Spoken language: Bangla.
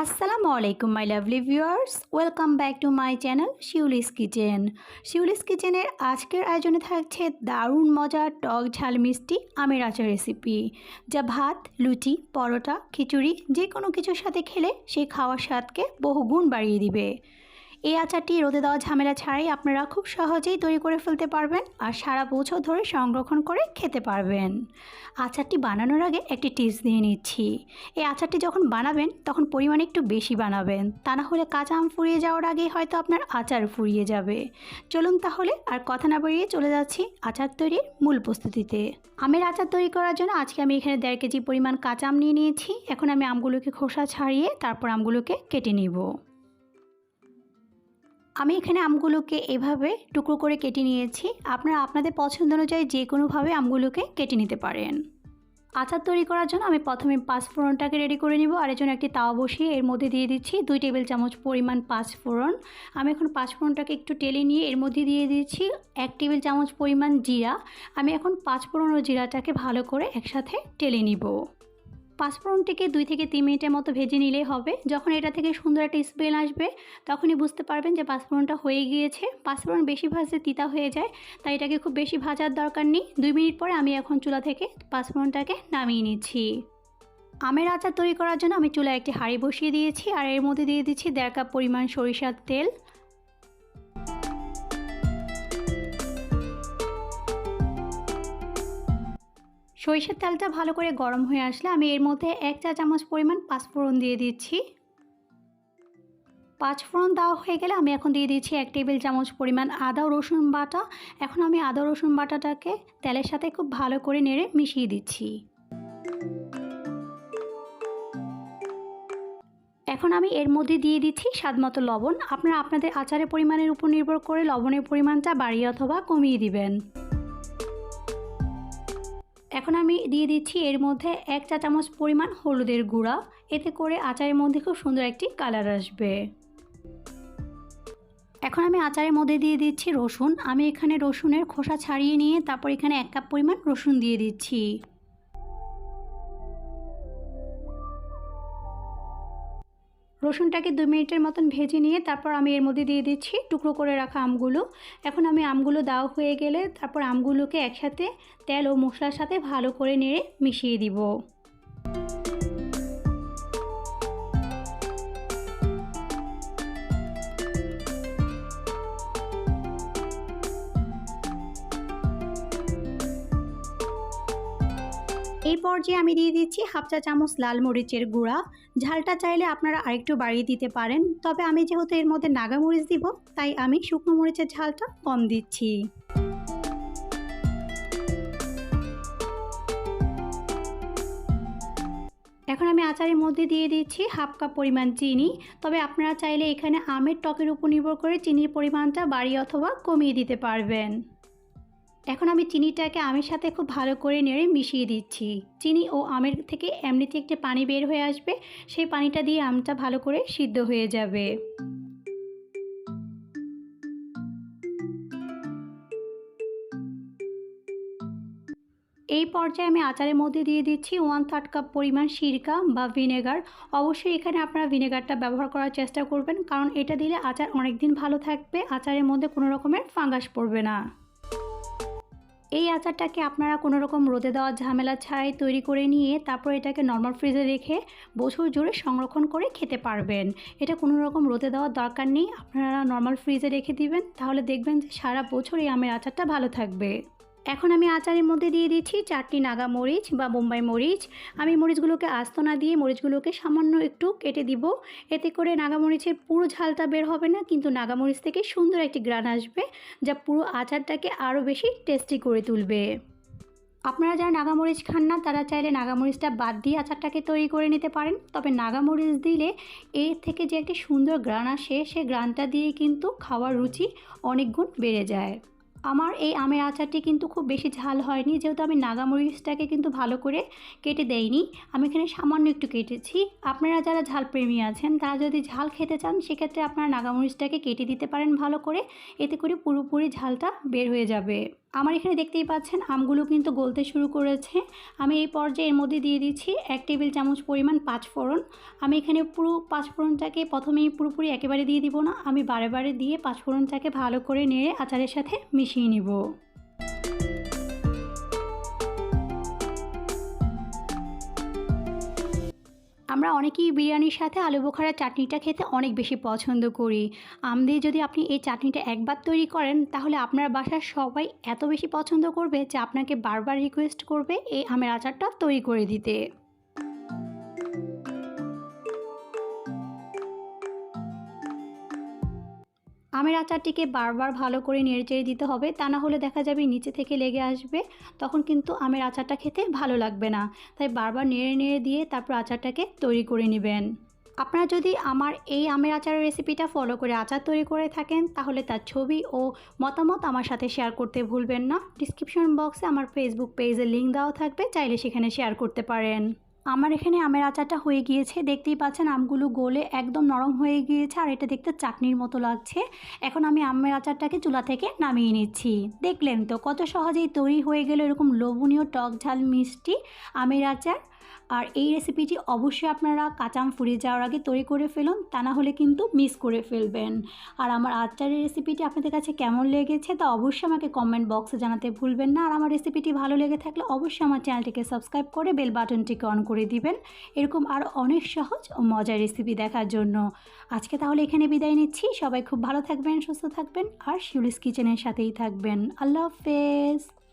আসসালামু আলাইকুম my lovely viewers, welcome back to my channel Shiuli's kitchen. Shiuli's কিচেনের আজকের আয়োজনে থাকছে দারুণ মজার টক ঝাল মিষ্টি আমের আচার রেসিপি, যা ভাত, লুচি, পরোটা, খিচুড়ি যে কোনো কিছুর সাথে খেলে সেই খাওয়ার স্বাদকে বহুগুণ বাড়িয়ে দিবে। এই আচারটি রোদে দেওয়া ঝামেলা ছাড়াই আপনারা খুব সহজেই তৈরি করে ফেলতে পারবেন আর সারা বছর ধরে সংরক্ষণ করে খেতে পারবেন। আচারটি বানানোর আগে একটি টিপস দিয়ে নিচ্ছি। এই আচারটি যখন বানাবেন তখন পরিমাণে একটু বেশি বানাবেন, তা না হলে কাঁচা আম ফুরিয়ে যাওয়ার আগেই হয়তো আপনার আচার ফুরিয়ে যাবে। চলুন তাহলে আর কথা না বাড়িয়ে চলে যাচ্ছি আচার তৈরির মূল প্রস্তুতিতে। আমের আচার তৈরি করার জন্য আজকে আমি এখানে 1.5 কেজি পরিমাণ কাঁচা আম নিয়ে নিয়েছি। এখন আমি আমগুলোকে খোসা ছাড়িয়ে তারপর আমগুলোকে কেটে নিব। আমি এখানে আমগুলোকে এভাবে টুকরো করে কেটে নিয়েছি। আপনারা আপনাদের পছন্দ অনুযায়ী যে কোনোভাবে আমগুলোকে কেটে নিতে পারেন। আচার তৈরি করার জন্য আমি প্রথমে পাঁচফোড়নটাকে রেডি করে নিব। আর এর জন্য একটি তাওয়া বসিয়ে এর মধ্যে দিয়ে দিচ্ছি 2 টেবিল চামচ পরিমাণ পাঁচফোড়ন। আমি এখন পাঁচফোড়নটাকে একটু টেলে নিয়ে এর মধ্যে দিয়ে দিচ্ছি 1 টেবিল চামচ পরিমাণ জিরা। আমি এখন পাঁচফোড়ন ও জিরাটাকে ভালো করে একসাথে টেলে নিব। পাঁচফোড়নটিকে 2 থেকে 3 মিনিটের মতো ভেজে নিলেই হবে। যখন এটা থেকে সুন্দর একটা স্মেল আসবে তখনই বুঝতে পারবেন যে পাঁচফোড়নটা হয়ে গিয়েছে। পাঁচফোড়ন বেশি ভাজলে তিতা হয়ে যায়, তাই এটাকে খুব বেশি ভাজার দরকার নেই। 2 মিনিট পরে আমি এখন চুলা থেকে পাঁচফোড়নটাকে নামিয়ে নিচ্ছি। আমের আচার তৈরি করার জন্য আমি চুলায় একটি হাঁড়ি বসিয়ে দিয়েছি আর এর মধ্যে দিয়ে দিচ্ছি 1.5 কাপ পরিমাণ সরিষার তেল। সরিষার তেলটা ভালো করে গরম হয়ে আসলে আমি এর মধ্যে 1 চা চামচ পরিমাণ পাঁচফোড়ন দিয়ে দিচ্ছি। পাঁচফোড়ন দেওয়া হয়ে গেলে আমি এখন দিয়ে দিচ্ছি 1 টেবিল চামচ পরিমাণ আদা ও রসুন বাটা। এখন আমি আদা রসুন বাটাটাকে তেলের সাথে খুব ভালো করে নেড়ে মিশিয়ে দিচ্ছি। এখন আমি এর মধ্যে দিয়ে দিচ্ছি স্বাদমতো লবণ। আপনারা আপনাদের আচারের পরিমাণের উপর নির্ভর করে লবণের পরিমাণটা বাড়িয়ে অথবা কমিয়ে দিবেন। এখন আমি দিয়ে দিচ্ছি এর মধ্যে 1 চা চামচ পরিমাণ হলুদের গুঁড়া। এতে করে আচারের মধ্যে খুব সুন্দর একটি কালার আসবে। এখন আমি আচারের মধ্যে দিয়ে দিচ্ছি রসুন। আমি এখানে রসুনের খোসা ছাড়িয়ে নিয়ে তারপর এখানে 1 কাপ পরিমাণ রসুন দিয়ে দিচ্ছি। রসুনটাকে 2 মিনিটের মতন ভেজে নিয়ে তারপর আমি এর মধ্যে দিয়ে দিচ্ছি টুকরো করে রাখা আমগুলো। এখন আমি আমগুলো দেওয়া হয়ে গেলে তারপর আমগুলোকে একসাথে তেল ও মশলার সাথে ভালো করে নেড়ে মিশিয়ে দিব। এই পর্যায়ে আমি দিয়ে দিচ্ছি 1/2 চা চামচ লাল মরিচের গুঁড়া। ঝালটা চাইলে আপনারা আরেকটু বাড়িয়ে দিতে পারেন, তবে আমি যেহেতু এর মধ্যে নাগা মরিচ দিব তাই আমি শুকনো মরিচের ঝালটা কম দিচ্ছি। এখন আমি আচারের মধ্যে দিয়ে দিচ্ছি 1/2 কাপ পরিমাণ চিনি। তবে আপনারা চাইলে এখানে আমের টকের উপর নির্ভর করে চিনির পরিমাণটা বাড়িয়ে অথবা কমিয়ে দিতে পারবেন। এখন আমি চিনিটাকে আমের সাথে খুব ভালো করে নেড়ে মিশিয়ে দিচ্ছি। চিনি ও আমের থেকে এমনিতে একটি পানি বের হয়ে আসবে, সেই পানিটা দিয়ে আমটা ভালো করে সিদ্ধ হয়ে যাবে। এই পর্যায়ে আমি আচারের মধ্যে দিয়ে দিচ্ছি 1/3 কাপ পরিমাণ সিরকা বা ভিনেগার। অবশ্যই এখানে আপনারা ভিনেগারটা ব্যবহার করার চেষ্টা করবেন, কারণ এটা দিলে আচার অনেক দিন ভালো থাকবে, আচারের মধ্যে কোনো রকমের ফাঙ্গাস পড়বে না। এই আচারটাকে আপনারা কোনো রকম রোদে দেওয়া ঝামেলা ছাড়াই তৈরি করে নিয়ে তারপর এটাকে নর্মাল ফ্রিজে রেখে বছর জুড়ে সংরক্ষণ করে খেতে পারবেন। এটা কোনো রকম রোদে দেওয়ার দরকার নেই, আপনারা নর্মাল ফ্রিজে রেখে দিবেন, তাহলে দেখবেন যে সারা বছর এই আমের আচারটা ভালো থাকবে। এখন আমি আচারের মধ্যে দিয়ে দিচ্ছি 4টি নাগা মরিচ বা বোম্বাই মরিচ। আমি মরিচগুলোকে আস্ত না দিয়ে মরিচগুলোকে সামান্য একটু কেটে দিব। এতে করে নাগা মরিচের পুরো ঝালটা বের হবে না, কিন্তু নাগা মরিচ থেকে সুন্দর একটি গ্রান আসবে, যা পুরো আচারটাকে আরও বেশি টেস্টি করে তুলবে। আপনারা যারা নাগামরিচ খান না তারা চাইলে নাগামরিচটা বাদ দিয়ে আচারটাকে তৈরি করে নিতে পারেন, তবে নাগামরিচ দিলে এর থেকে যে একটি সুন্দর গ্রান আসে সেই গ্রানটা দিয়ে কিন্তু খাওয়ার রুচি অনেক গুণ বেড়ে যায়। আমার এই আমের আচারটি কিন্তু খুব বেশি ঝাল হয়নি, যেহেতু আমি নাগামরিচটাকে কিন্তু ভালো করে কেটে দেইনি, আমি এখানে সামান্য একটু কেটেছি। আপনারা যারা ঝাল প্রেমী আছেন তারা যদি ঝাল খেতে চান সেক্ষেত্রে আপনারা নাগামরিচটাকে কেটে দিতে পারেন ভালো করে, এতে করে পুরোপুরি ঝালটা বের হয়ে যাবে। আমার এখানে দেখতেই পাচ্ছেন আমগুলো কিন্তু গলতে শুরু করেছে। আমি এই পর্যায়ে এর মধ্যে দিয়ে দিচ্ছি 1 টেবিল চামচ পরিমাণ পাঁচফোড়ন। আমি এখানে পুরো পাঁচফোড়নটাকে প্রথমেই পুরোপুরি একেবারে দিয়ে দিব না, আমি বারে বারে দিয়ে পাঁচফোড়নটাকে ভালো করে নেড়ে আচারের সাথে মিশিয়ে নিব। আমরা অনেকেই বিরিয়ানির সাথে আলু বোখারার চাটনিটা খেতে অনেক বেশি পছন্দ করি। আম দিয়ে যদি আপনি এই চাটনিটা একবার তৈরি করেন তাহলে আপনার বাসার সবাই এত বেশি পছন্দ করবে যে আপনাকে বারবার রিকোয়েস্ট করবে এই আমের আচারটা তৈরি করে দিতে। আমের আচারটিকে বারবার ভালো করে নেড়েচেড়ে দিতে হবে, তা না হলে দেখা যাবে নিচে থেকে লেগে আসবে, তখন কিন্তু আমের আচারটা খেতে ভালো লাগবে না। তাই বারবার নেড়ে নেড়ে দিয়ে তারপর আচারটাকে তৈরি করে নেবেন। আপনারা যদি আমার এই আমের আচারের রেসিপিটা ফলো করে আচার তৈরি করে থাকেন তাহলে তার ছবি ও মতামত আমার সাথে শেয়ার করতে ভুলবেন না। ডিসক্রিপশন বক্সে আমার ফেসবুক পেজের লিঙ্ক দেওয়া থাকবে, চাইলে সেখানে শেয়ার করতে পারেন। আমার এখানে আমের আচারটা হয়ে গিয়েছে, দেখতেই পাচ্ছেন আমগুলো গলে একদম নরম হয়ে গিয়েছে আর এটা দেখতে চাটনির মতো লাগছে। এখন আমি আমের আচারটাকে চুলা থেকে নামিয়ে নিচ্ছি। দেখলেন তো কত সহজেই তৈরি হয়ে গেল এরকম লোভনীয় টক ঝাল মিষ্টি আমের আচার। আর এই রেসিপিটি অবশ্যই আপনারা কাঁচা আম ফুরিয়ে যাওয়ার আগে তৈরি করে ফেলুন, তা না হলে কিন্তু মিস করে ফেলবেন। আর আমার আচারের রেসিপিটি আপনাদের কাছে কেমন লেগেছে তা অবশ্যই আমাকে কমেন্ট বক্সে জানাতে ভুলবেন না। আর আমার রেসিপিটি ভালো লেগে থাকলে অবশ্যই আমার চ্যানেলটিকে সাবস্ক্রাইব করে বেল বাটনটিকে অন করে দিবেন এরকম আরও অনেক সহজ ও মজার রেসিপি দেখার জন্য। আজকে তাহলে এখানে বিদায় নিচ্ছি। সবাই খুব ভালো থাকবেন, সুস্থ থাকবেন আর শিউলিস কিচেনের সাথেই থাকবেন। আল্লাহ হাফেজ।